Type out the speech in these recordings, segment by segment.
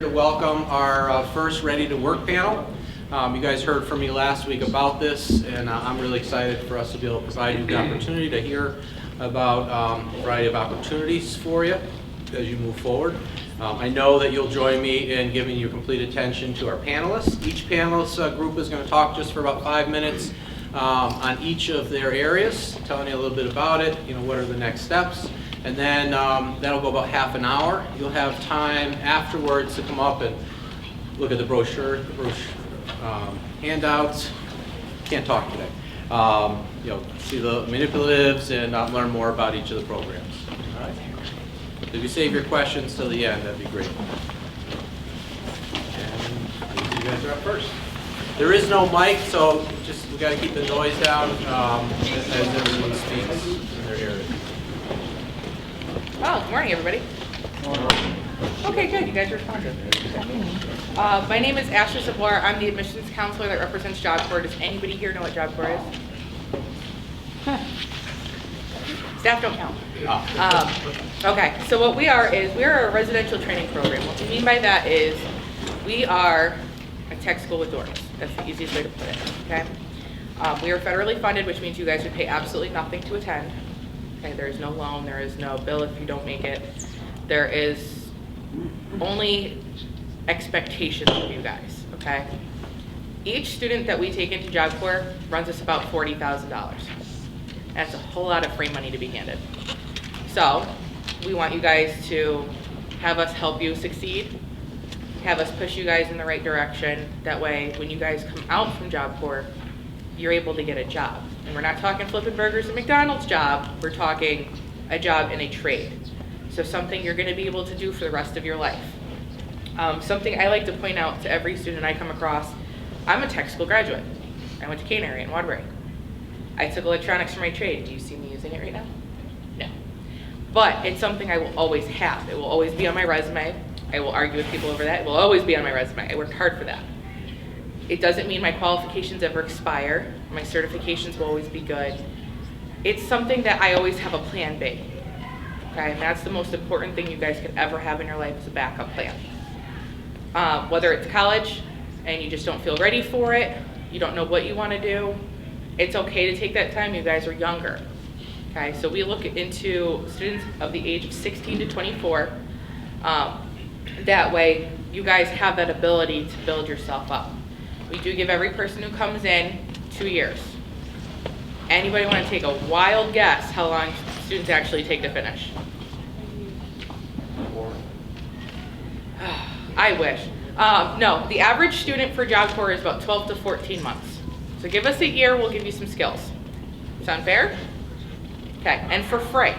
To welcome our first Ready to Work panel. You guys heard from me last week about this, and I'm really excited for us to be able to provide you the opportunity to hear about a variety of opportunities for you as you move forward. I know that you'll join me in giving your complete attention to our panelists. Each panelist group is going to talk just for about 5 minutes on each of their areas, telling you a little bit about it, what are the next steps. And then that'll go about half an hour. You'll have time afterwards to come up and look at the brochure, handouts. Can't talk today. See the manipulatives and learn more about each of the programs. All right. If you save your questions till the end, that'd be great. And you guys are up first. There is no mic, so we got to keep the noise down as everyone speaks in their area. Oh, good morning, everybody. Okay, good. You guys responded. My name is Ashley Sablar. I'm the admissions counselor that represents Job Corps. Does anybody here know what Job Corps is? Staff don't count. Okay, so what we are is we're a residential training program. What we mean by that is we are a tech school with doors. That's the easiest way to put it. Okay. We are federally funded, which means you guys would pay absolutely nothing to attend. Okay, there is no loan, there is no bill if you don't make it. There is only expectations of you guys, okay? Each student that we take into Job Corps runs us about $40,000. That's a whole lot of free money to be handed. So we want you guys to have us help you succeed, have us push you guys in the right direction. That way, when you guys come out from Job Corps, you're able to get a job. And we're not talking flipping burgers at McDonald's job, we're talking a job in a trade. So something you're gonna be able to do for the rest of your life. Something I like to point out to every student I come across, I'm a tech school graduate. I went to Canary in Waterbury. I took electronics for my trade. Do you see me using it right now? No. But it's something I will always have. It will always be on my resume. I will argue with people over that. It will always be on my resume. I worked hard for that. It doesn't mean my qualifications ever expire. My certifications will always be good. It's something that I always have a plan B. Okay, and that's the most important thing you guys could ever have in your life is a backup plan. Whether it's college and you just don't feel ready for it, you don't know what you want to do, it's okay to take that time. You guys are younger. Okay, so we look into students of the age of 16 to 24. That way, you guys have that ability to build yourself up. We do give every person who comes in 2 years. Anybody want to take a wild guess how long students actually take to finish? 4. I wish. No, the average student for Job Corps is about 12 to 14 months. So give us a year, we'll give you some skills. Sound fair? Okay, and for free.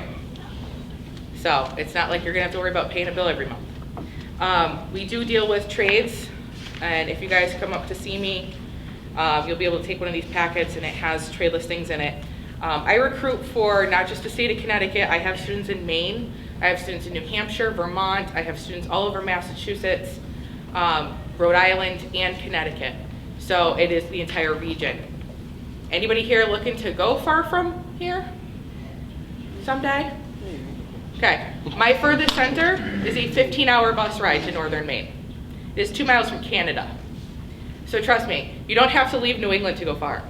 So it's not like you're gonna have to worry about paying a bill every month. We do deal with trades. And if you guys come up to see me, you'll be able to take one of these packets and it has trade listings in it. I recruit for not just the state of Connecticut. I have students in Maine. I have students in New Hampshire, Vermont. I have students all over Massachusetts, Rhode Island, and Connecticut. So it is the entire region. Anybody here looking to go far from here someday? Okay, my furthest center is a 15-hour bus ride to northern Maine. It is 2 miles from Canada. So trust me, you don't have to leave New England to go far.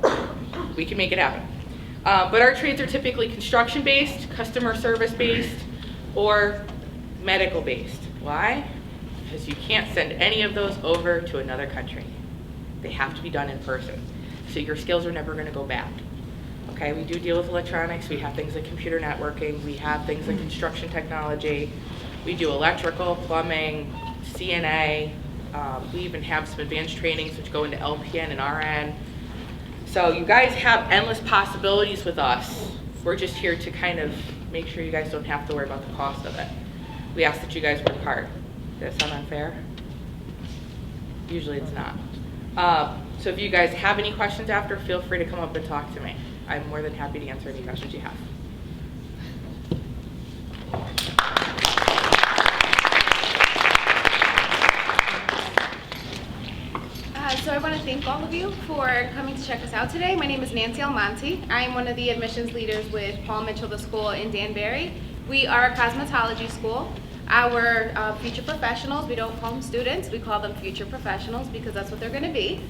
We can make it happen. But our trades are typically construction-based, customer service-based, or medical-based. Why? Because you can't send any of those over to another country. They have to be done in person. So your skills are never gonna go back. Okay, we do deal with electronics. We have things like computer networking. We have things like construction technology. We do electrical, plumbing, CNA. We even have some advanced trainings which go into LPN and RN. So you guys have endless possibilities with us. We're just here to kind of make sure you guys don't have to worry about the cost of it. We ask that you guys work hard. Does that sound unfair? Usually it's not. So if you guys have any questions after, feel free to come up and talk to me. I'm more than happy to answer any questions you have. So I want to thank all of you for coming to check us out today. My name is Nancy Almonte. I am one of the admissions leaders with Paul Mitchell, the school in Danbury. We are a cosmetology school. Our future professionals, we don't call them students, we call them future professionals because that's what they're going to be.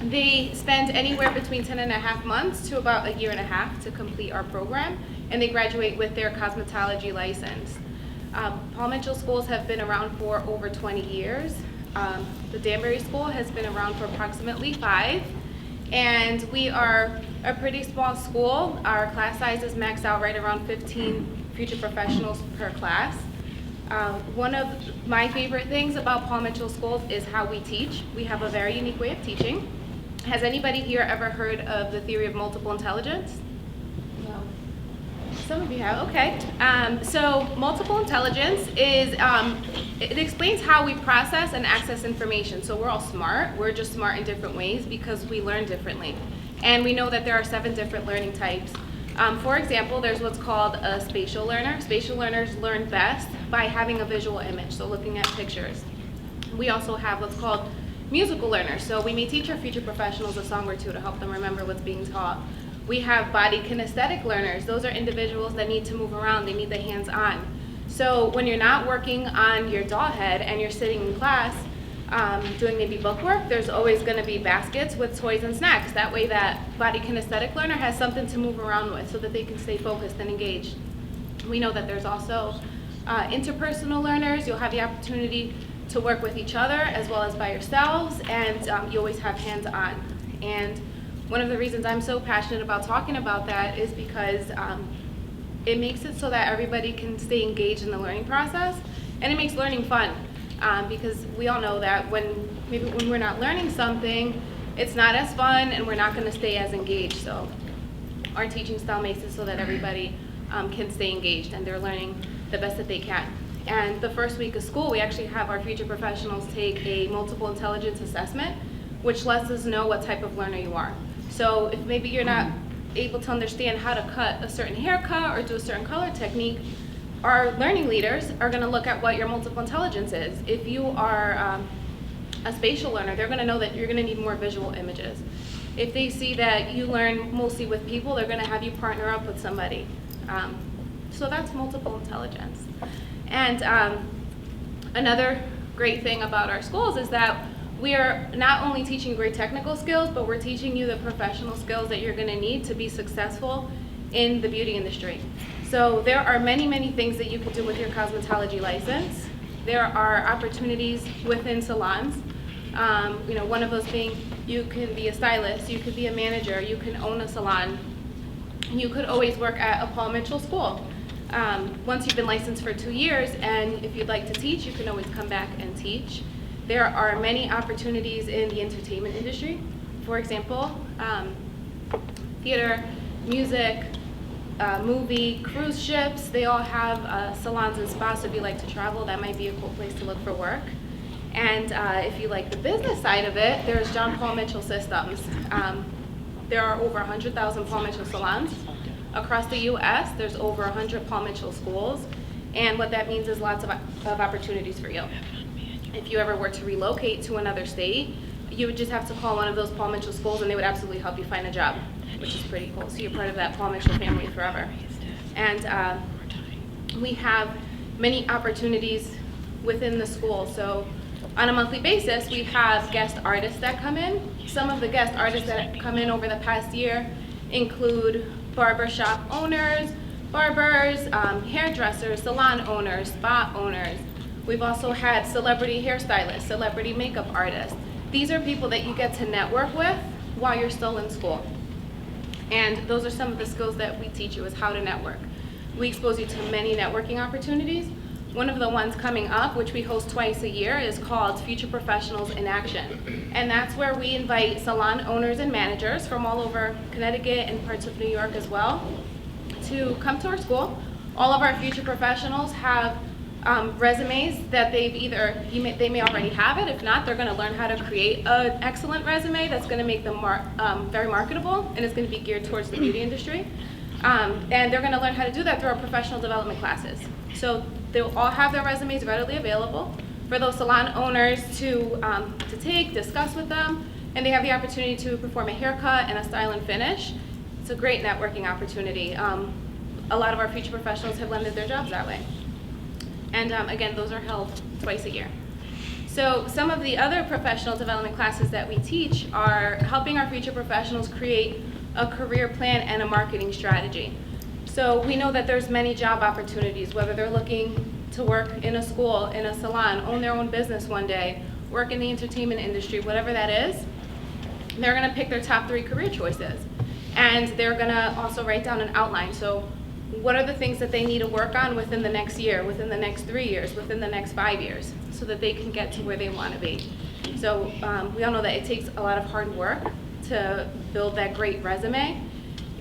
They spend anywhere between 10.5 months to about a year and a half to complete our program, and they graduate with their cosmetology license. Paul Mitchell schools have been around for over 20 years. The Danbury School has been around for approximately 5, and we are a pretty small school. Our class size is maxed out right around 15 future professionals per class. One of my favorite things about Paul Mitchell schools is how we teach. We have a very unique way of teaching. Has anybody here ever heard of the theory of multiple intelligence? No. Some of you have, okay. So multiple intelligence is, it explains how we process and access information. So we're all smart, we're just smart in different ways because we learn differently. And we know that there are 7 different learning types. For example, there's what's called a spatial learner. Spatial learners learn best by having a visual image, so looking at pictures. We also have what's called musical learners. So we may teach our future professionals a song or two to help them remember what's being taught. We have body kinesthetic learners. Those are individuals that need to move around, they need the hands-on. So when you're not working on your doll head and you're sitting in class doing maybe book work, there's always going to be baskets with toys and snacks. That way that body kinesthetic learner has something to move around with so that they can stay focused and engaged. We know that there's also interpersonal learners. You'll have the opportunity to work with each other as well as by yourselves, and you always have hands-on. And one of the reasons I'm so passionate about talking about that is because it makes it so that everybody can stay engaged in the learning process, and it makes learning fun. Because we all know that when we're not learning something, it's not as fun and we're not going to stay as engaged. So our teaching style makes it so that everybody can stay engaged and they're learning the best that they can. And the first week of school, we actually have our future professionals take a multiple intelligence assessment, which lets us know what type of learner you are. So if maybe you're not able to understand how to cut a certain haircut or do a certain color technique, our learning leaders are going to look at what your multiple intelligence is. If you are a spatial learner, they're going to know that you're going to need more visual images. If they see that you learn mostly with people, they're going to have you partner up with somebody. So that's multiple intelligence. And another great thing about our schools is that we are not only teaching great technical skills, but we're teaching you the professional skills that you're going to need to be successful in the beauty industry. So there are many, many things that you can do with your cosmetology license. There are opportunities within salons. One of those being you can be a stylist, you could be a manager, you can own a salon. You could always work at a Paul Mitchell school. Once you've been licensed for 2 years, and if you'd like to teach, you can always come back and teach. There are many opportunities in the entertainment industry. For example, theater, music, movie, cruise ships, they all have salons and spas, so if you like to travel, that might be a cool place to look for work. And if you like the business side of it, there's John Paul Mitchell Systems. There are over 100,000 Paul Mitchell salons. Across the U.S., there's over 100 Paul Mitchell schools, and what that means is lots of opportunities for you. If you ever were to relocate to another state, you would just have to call one of those Paul Mitchell schools and they would absolutely help you find a job, which is pretty cool. So you're part of that Paul Mitchell family forever. And we have many opportunities within the school. So on a monthly basis, we have guest artists that come in. Some of the guest artists that come in over the past year include barbershop owners, barbers, hairdressers, salon owners, spa owners. We've also had celebrity hairstylists, celebrity makeup artists. These are people that you get to network with while you're still in school. And those are some of the skills that we teach you, is how to network. We expose you to many networking opportunities. One of the ones coming up, which we host twice a year, is called Future Professionals in Action. And that's where we invite salon owners and managers from all over Connecticut and parts of New York as well to come to our school. All of our future professionals have resumes that they may already have it. If not, they're going to learn how to create an excellent resume that's going to make them very marketable, and it's going to be geared towards the beauty industry. And they're going to learn how to do that through our professional development classes. So they'll all have their resumes readily available for those salon owners to take, discuss with them, and they have the opportunity to perform a haircut and a style and finish. It's a great networking opportunity. A lot of our future professionals have landed their jobs that way. And again, those are held twice a year. So some of the other professional development classes that we teach are helping our future professionals create a career plan and a marketing strategy. So we know that there's many job opportunities, whether they're looking to work in a school, in a salon, own their own business one day, work in the entertainment industry, whatever that is, they're gonna pick their top 3 career choices. And they're gonna also write down an outline. So what are the things that they need to work on within the next year, within the next 3 years, within the next 5 years, so that they can get to where they wanna be. So we all know that it takes a lot of hard work to build that great resume.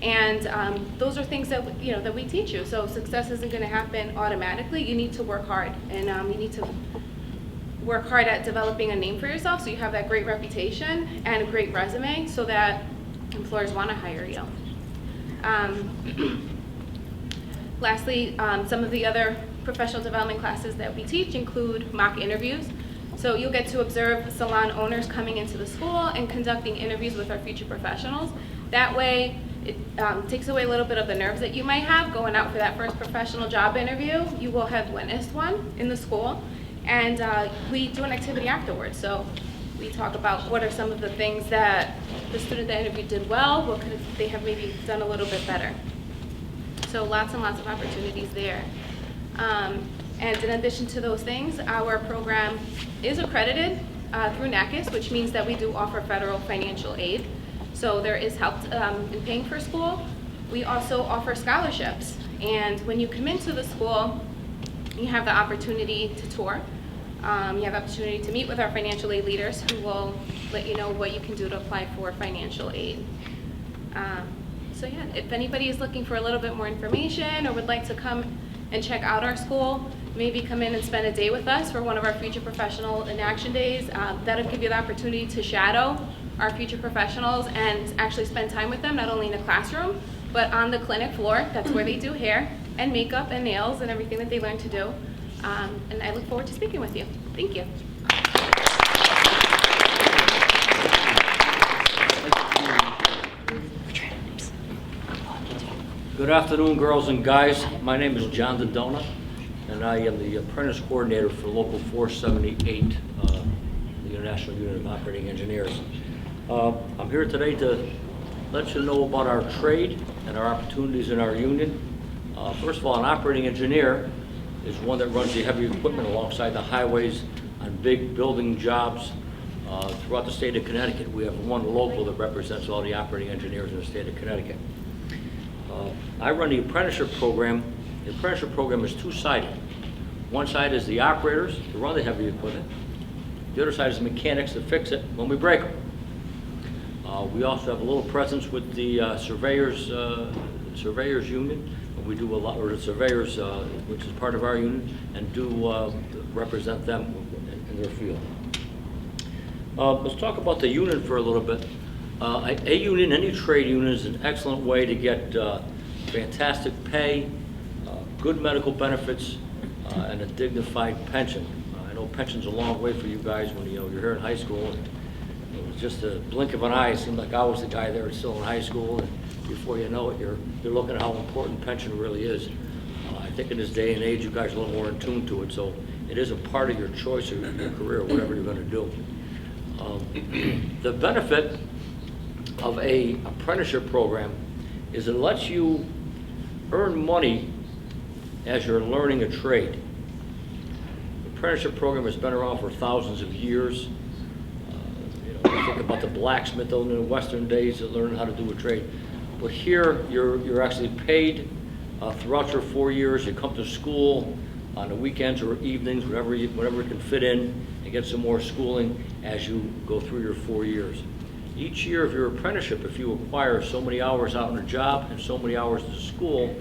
And those are things that that we teach you. So success isn't going to happen automatically. You need to work hard, and you need to work hard at developing a name for yourself, so you have that great reputation and a great resume, so that employers want to hire you. Lastly, some of the other professional development classes that we teach include mock interviews. So you'll get to observe salon owners coming into the school and conducting interviews with our future professionals. That way, it takes away a little bit of the nerves that you might have going out for that first professional job interview. You will have witnessed one in the school, and we do an activity afterwards. So we talk about what are some of the things that the student that interviewed did well, what could they have maybe done a little bit better. So lots and lots of opportunities there. And in addition to those things, our program is accredited through NACIS, which means that we do offer federal financial aid. So there is help in paying for school. We also offer scholarships. And when you come into the school, you have the opportunity to tour. You have the opportunity to meet with our financial aid leaders, who will let you know what you can do to apply for financial aid. So yeah, if anybody is looking for a little bit more information or would like to come and check out our school, maybe come in and spend a day with us for one of our future professional in action days. That'll give you the opportunity to shadow our future professionals and actually spend time with them, not only in the classroom, but on the clinic floor. That's where they do hair and makeup and nails and everything that they learn to do. And I look forward to speaking with you. Thank you. Good afternoon, girls and guys. My name is John Dodona, and I am the apprentice coordinator for Local 478, the International Unit of Operating Engineers. I'm here today to let you know about our trade and our opportunities in our union. First of all, an operating engineer is one that runs the heavy equipment alongside the highways on big building jobs throughout the state of Connecticut. We have one local that represents all the operating engineers in the state of Connecticut. I run the apprenticeship program. The apprenticeship program is two-sided. One side is the operators to run the heavy equipment. The other side is the mechanics that fix it when we break them. We also have a little presence with the surveyors union. We do a lot, or the surveyors, which is part of our union, and do represent them in their field. Let's talk about the union for a little bit. A union, any trade union, is an excellent way to get fantastic pay, good medical benefits, and a dignified pension. I know pension's a long way for you guys when you're here in high school. And it was just a blink of an eye. It seemed like I was the guy there still in high school, and before you know it, you're looking at how important pension really is. I think in this day and age, you guys are a little more in tune to it, so it is a part of your choice of your career, whatever you're going to do. The benefit of a apprenticeship program is it lets you earn money as you're learning a trade. The apprenticeship program has been around for thousands of years. You think about the blacksmith in the Western days that learned how to do a trade. But here, you're actually paid throughout your 4 years. You come to school on the weekends or evenings, whenever you can fit in, and get some more schooling as you go through your 4 years. Each year of your apprenticeship, if you acquire so many hours out on a job and so many hours in school,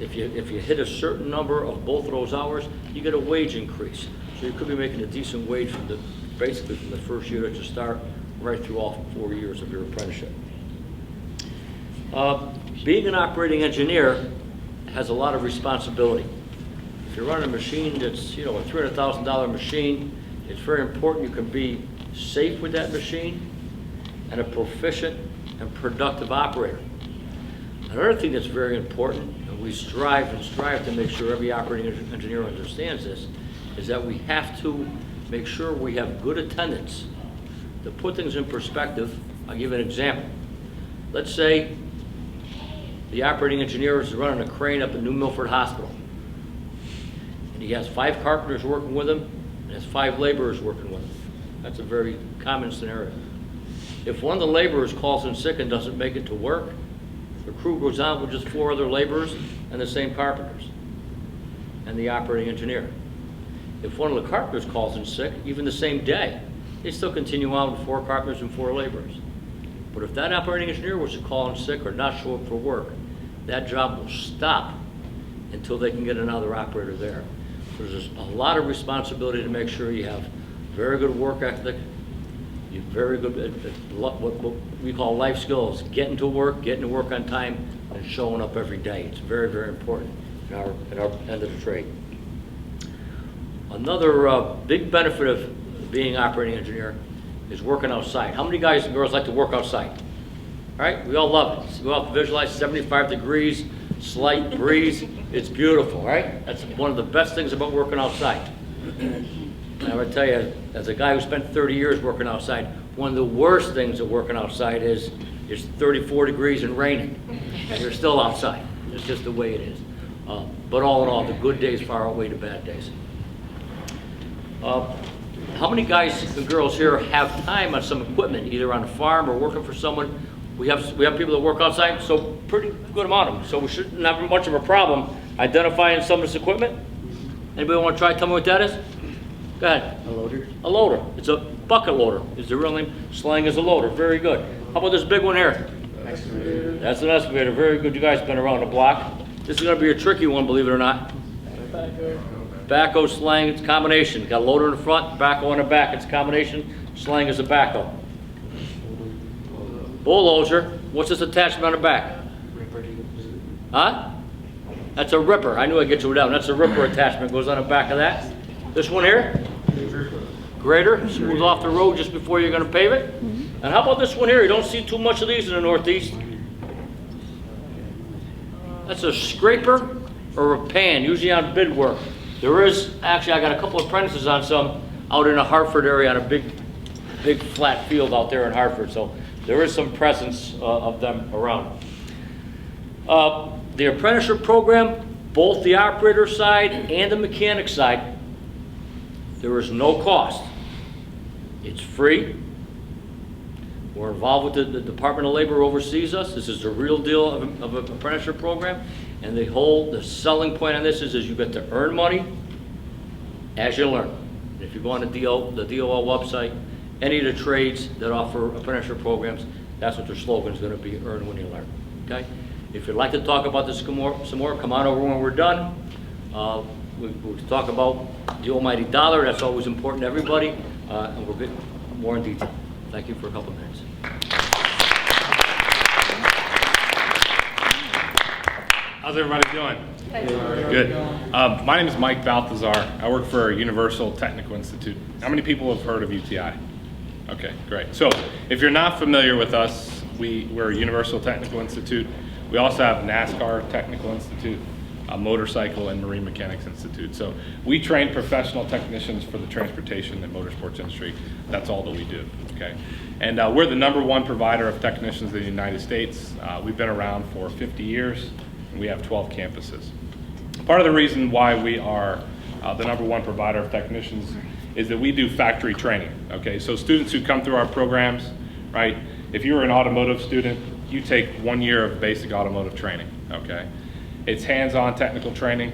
if you hit a certain number of both of those hours, you get a wage increase. So you could be making a decent wage basically from the first year that you start right through all 4 years of your apprenticeship. Being an operating engineer has a lot of responsibility. If you're running a machine that's a $300,000 machine, it's very important you can be safe with that machine and a proficient and productive operator. Another thing that's very important, and we strive to make sure every operating engineer understands this, is that we have to make sure we have good attendance. To put things in perspective, I'll give you an example. Let's say the operating engineer is running a crane up at New Milford Hospital. And he has 5 carpenters working with him, and has 5 laborers working with him. That's a very common scenario. If one of the laborers calls in sick and doesn't make it to work, the crew goes on with just 4 other laborers and the same carpenters, and the operating engineer. If one of the carpenters calls in sick, even the same day, they still continue on with 4 carpenters and 4 laborers. But if that operating engineer was to call in sick or not show up for work, that job will stop until they can get another operator there. So there's a lot of responsibility to make sure you have very good work ethic, you're very good at what we call life skills, getting to work on time, and showing up every day. It's very, very important in our end of the trade. Another big benefit of being operating engineer is working outside. How many guys and girls like to work outside? All right, we all love it. We all visualize 75 degrees, slight breeze. It's beautiful, right? That's one of the best things about working outside. And I would tell you, as a guy who spent 30 years working outside, one of the worst things of working outside is it's 34 degrees and raining, and you're still outside. It's just the way it is. But all in all, the good days far outweigh the bad days. How many guys and girls here have time on some equipment, either on a farm or working for someone? We have people that work outside, so pretty good amount of them. So we shouldn't have much of a problem identifying some of this equipment. Anybody want to try? Tell me what that is. Go ahead. A loader? A loader. It's a bucket loader is the real name. Slang is a loader. Very good. How about this big one here? Excavator. That's an excavator. Very good. You guys been around the block. This is going to be a tricky one, believe it or not. Backhoe, slang, it's a combination. Got a loader in the front, backhoe in the back. It's a combination. Slang is a backhoe. Bulldozer. What's this attachment on the back? Huh? That's a ripper. I knew I'd get you down. That's a ripper attachment. Goes on the back of that. This one here? Grader. Smooth off the road just before you're going to pave it. And how about this one here? You don't see too much of these in the Northeast. That's a scraper or a pan, usually on bid work. There is, actually, I got a couple of apprentices on some out in the Hartford area on a big flat field out there in Hartford. So there is some presence of them around. The apprenticeship program, both the operator side and the mechanic side, there is no cost. It's free. We're involved with the Department of Labor oversees us. This is the real deal of an apprenticeship program. And the selling point on this is you get to earn money as you learn. And if you go on the DOL website, any of the trades that offer apprenticeship programs, that's what their slogan is going to be, earn when you learn. Okay? If you'd like to talk about this some more, come on over when we're done. We'll talk about the almighty dollar. That's always important to everybody. And we'll get more in detail. Thank you for a couple minutes. How's everybody doing? Good. My name is Mike Balthazar. I work for Universal Technical Institute. How many people have heard of UTI? Okay, great. So if you're not familiar with us, we're Universal Technical Institute. We also have NASCAR Technical Institute, Motorcycle and Marine Mechanics Institute. So we train professional technicians for the transportation and motorsports industry. That's all that we do, okay? And we're the #1 provider of technicians in the United States. We've been around for 50 years, and we have 12 campuses. Part of the reason why we are the #1 provider of technicians is that we do factory training, okay? So students who come through our programs, right? If you're an automotive student, you take 1 year of basic automotive training, okay? It's hands-on technical training.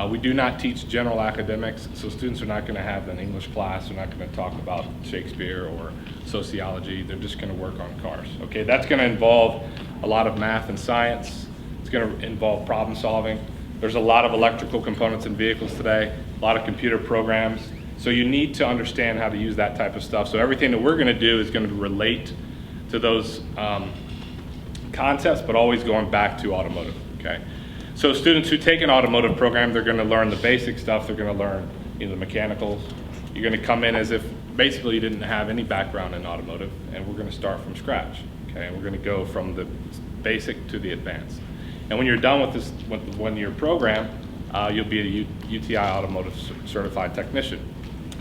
We do not teach general academics, so students are not going to have an English class. They're not going to talk about Shakespeare or sociology. They're just going to work on cars, okay? That's going to involve a lot of math and science. It's going to involve problem solving. There's a lot of electrical components in vehicles today, a lot of computer programs. So you need to understand how to use that type of stuff. So everything that we're going to do is going to relate to those concepts, but always going back to automotive, okay? So students who take an automotive program, they're going to learn the basic stuff. They're going to learn the mechanicals. You're going to come in as if basically you didn't have any background in automotive, and we're going to start from scratch, okay? And we're going to go from the basic to the advanced. And when you're done with this, with the one-year program, you'll be a UTI Automotive Certified Technician.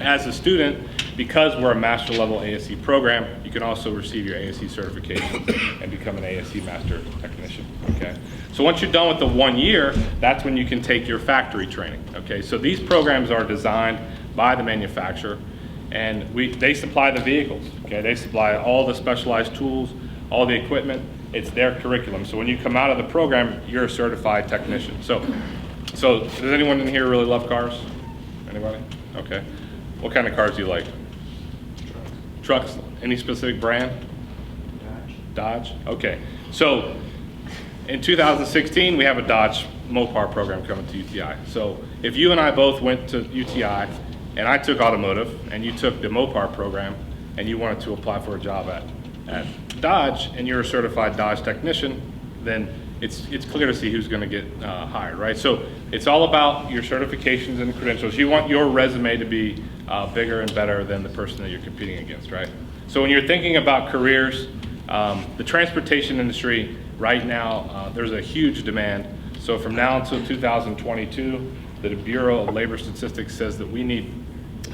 As a student, because we're a master level ASE program, you can also receive your ASE certification and become an ASE Master Technician, okay? So once you're done with the 1 year, that's when you can take your factory training, okay? So these programs are designed by the manufacturer, and they supply the vehicles, okay? They supply all the specialized tools, all the equipment. It's their curriculum. So when you come out of the program, you're a certified technician. So does anyone in here really love cars? Anybody? Okay. What kind of cars do you like? Trucks. Any specific brand? Dodge. Okay. So in 2016, we have a Dodge Mopar program coming to UTI. So if you and I both went to UTI and I took automotive and you took the Mopar program and you wanted to apply for a job at Dodge and you're a certified Dodge technician, then it's clear to see who's going to get hired, right? So it's all about your certifications and credentials. You want your resume to be bigger and better than the person that you're competing against, right? So when you're thinking about careers, the transportation industry right now, there's a huge demand. So from now until 2022, the Bureau of Labor Statistics says that we need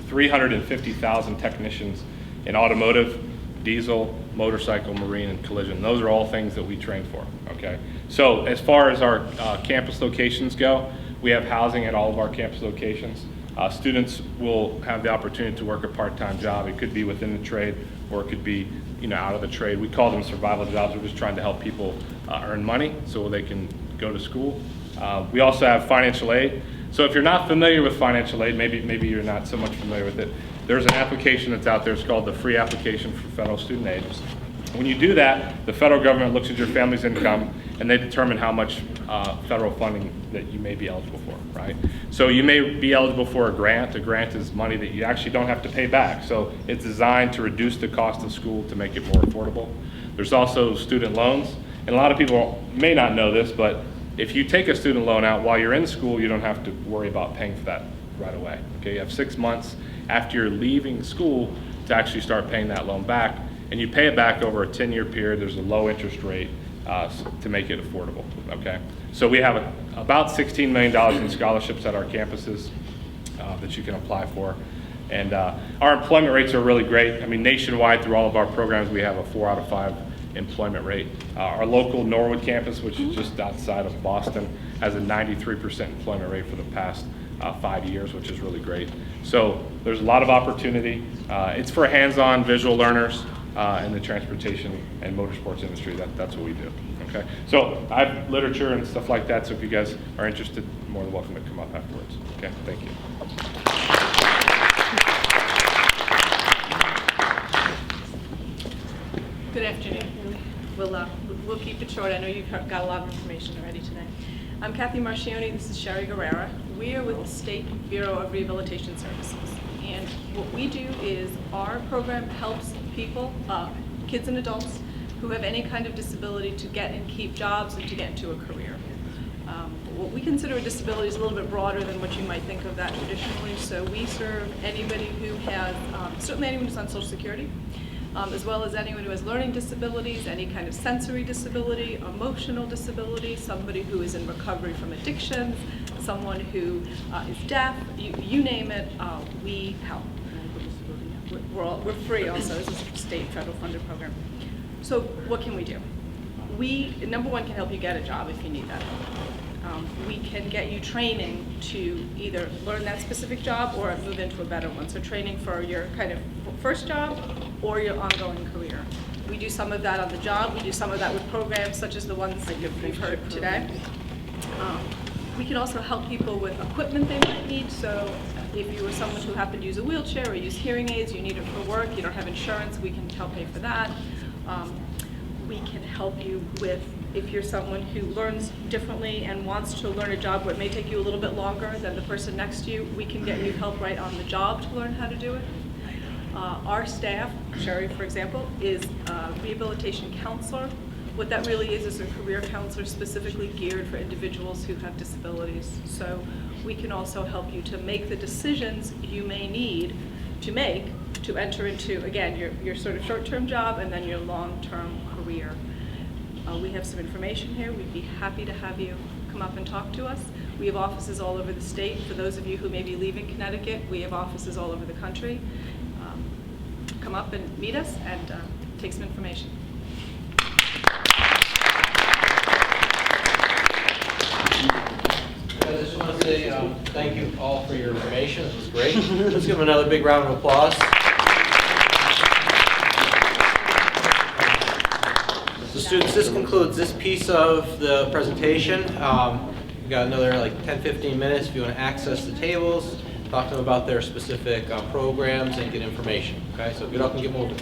350,000 technicians in automotive, diesel, motorcycle, marine, and collision. Those are all things that we train for, okay? So as far as our campus locations go, we have housing at all of our campus locations. Students will have the opportunity to work a part-time job. It could be within the trade, or it could be, you know, out of the trade. We call them survival jobs. We're just trying to help people earn money so they can go to school. We also have financial aid. So if you're not familiar with financial aid, maybe you're not so much familiar with it, there's an application that's out there. It's called the Free Application for Federal Student Aid. When you do that, the federal government looks at your family's income and they determine how much federal funding that you may be eligible for, right? So you may be eligible for a grant. A grant is money that you actually don't have to pay back. So it's designed to reduce the cost of school to make it more affordable. There's also student loans. And a lot of people may not know this, but if you take a student loan out while you're in school, you don't have to worry about paying for that right away. Okay, you have 6 months after you're leaving school to actually start paying that loan back, and you pay it back over a 10-year period. There's a low interest rate to make it affordable, okay? So we have about $16 million in scholarships at our campuses that you can apply for. And our employment rates are really great. I mean, nationwide through all of our programs, we have a 4 out of 5 employment rate. Our local Norwood campus, which is just outside of Boston, has a 93% employment rate for the past 5 years, which is really great. So there's a lot of opportunity. It's for hands-on visual learners in the transportation and motorsports industry. That's what we do, okay? So I have literature and stuff like that, so if you guys are interested, more than welcome to come up afterwards, okay? Thank you. Good afternoon. We'll keep it short. I know you've got a lot of information already today. I'm Kathy Marcioni. This is Sherry Guerrera. We are with the State Bureau of Rehabilitation Services. And what we do is our program helps people, kids and adults, who have any kind of disability to get and keep jobs and to get into a career. What we consider a disability is a little bit broader than what you might think of that traditionally. So we serve anybody who has, certainly anyone who's on Social Security, as well as anyone who has learning disabilities, any kind of sensory disability, emotional disability, somebody who is in recovery from addictions, someone who is deaf, you name it, we help. We're free also, this is a state federal funded program. So what can we do? We, number one, can help you get a job if you need that. We can get you training to either learn that specific job or move into a better one. So training for your kind of first job or your ongoing career. We do some of that on the job. We do some of that with programs such as the ones that you've heard today. We can also help people with equipment they might need. So if you were someone who happened to use a wheelchair or use hearing aids, you need it for work, you don't have insurance, we can help pay for that. We can help you with, if you're someone who learns differently and wants to learn a job where it may take you a little bit longer than the person next to you, we can get you help right on the job to learn how to do it. Our staff, Sherry for example, is a rehabilitation counselor. What that really is a career counselor specifically geared for individuals who have disabilities. So we can also help you to make the decisions you may need to make to enter into, again, your sort of short-term job and then your long-term career. We have some information here. We'd be happy to have you come up and talk to us. We have offices all over the state. For those of you who may be leaving Connecticut, we have offices all over the country. Come up and meet us and take some information. I just want to say thank you all for your information. This was great. Let's give them another big round of applause. So students, this concludes this piece of the presentation. We've got another like 10-15 minutes if you want to access the tables, talk to them about their specific programs and get information. Okay, so get up and get moving.